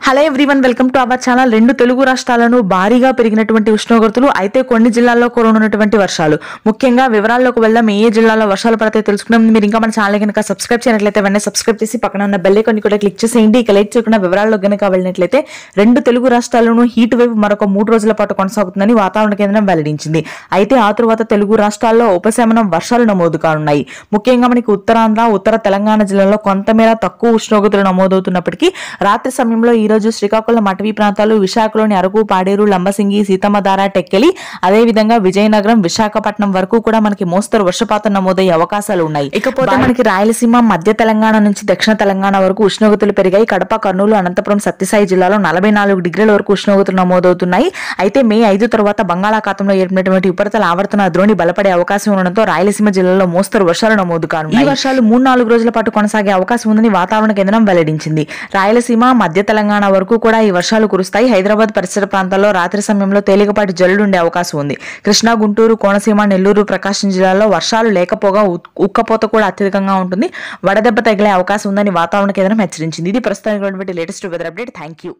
Hello everyone, welcome to our channel. రెండు తెలుగు రాష్ట్రాలను భారీగా పెరిగినటువంటి ఉష్ణోగ్రతలు, అయితే కొన్ని జిల్లాల్లో కురవనున్నటువంటి వర్షాలు. ముఖ్యంగా వివరాల్లోకి వెళ్దాం. ఏ జిల్లాలో వర్షాలు పడితే తెలుసుకున్నాం. మీరు ఇంకా మన ఛానల్ కనుక సబ్స్క్రైబ్ చేయనట్లయితే వెంటనే సబ్స్క్రైబ్ చేసి పక్కన ఉన్న బెల్ ఐకాన్ కూడా క్లిక్ చేసేయండి. ఇక లేట్ చేయకుండా వివరాల్లో కనుక వెళ్ళినట్లయితే రెండు తెలుగు రాష్ట్రాల్లోనూ హీట్ వేవ్ మరొక 3 రోజుల పాటు కొనసాగుతుందని వాతావరణ కేంద్రం వెల్లడించింది. అయితే ఆ తరువాత తెలుగు రాష్ట్రాల్లో ఉపశమనం వర్షాలు నమోదు కానున్నాయి. ముఖ్యంగా మనకి ఉత్తరాంధ్ర, ఉత్తర తెలంగాణ జిల్లాలో కొంతమేర తక్కువ ఉష్ణోగ్రతలు నమోదవుతున్నప్పటికీ రాత్రి సమయంలో ఈ రోజు శ్రీకాకుళం, అటవీ ప్రాంతాలు, విశాఖలోని అరకు, పాడేరు, లంబసింగి, సీతమ్మధార, టెక్కెలి, అదేవిధంగా విజయనగరం, విశాఖపట్నం వరకు కూడా మనకి మోస్తరు వర్షపాతం నమోదయ్యే అవకాశాలు ఉన్నాయి. ఇకపోతే మనకి రాయలసీమ, మధ్య తెలంగాణ నుంచి దక్షిణ తెలంగాణ వరకు ఉష్ణోగ్రతలు పెరిగాయి. కడప, కర్నూలు, అనంతపురం, సత్యసాయి జిల్లాలో 44 డిగ్రీల వరకు ఉష్ణోగ్రతలు నమోదవుతున్నాయి. అయితే మే 5 తర్వాత బంగాళాఖాతంలో ఏర్పడినటువంటి ఉపరితల ఆవర్తన ద్రోణి బలపడే అవకాశం ఉండడంతో రాయలసీమ జిల్లాలో మోస్తరు వర్షాలు నమోదు కానున్నాయి. ఈ వర్షాలు 3-4 రోజుల పాటు కొనసాగే అవకాశం ఉందని వాతావరణ కేంద్రం వెల్లడించింది. రాయలసీమ, మధ్య తెలంగాణ వరకు కూడా ఈ వర్షాలు కురుస్తాయి. హైదరాబాద్ పరిసర ప్రాంతాల్లో రాత్రి సమయంలో తేలికపాటి జల్లులు ఉండే అవకాశం ఉంది. కృష్ణా, గుంటూరు, కోనసీమ, నెల్లూరు, ప్రకాశం జిల్లాల్లో వర్షాలు లేకపోగా ఉక్కపోత కూడా అత్యధికంగా ఉంటుంది. వడదెబ్బ తగిలే అవకాశం ఉందని వాతావరణ కేంద్రం హెచ్చరించింది. ఇది ప్రస్తుతానికి latest weather update. Thank you.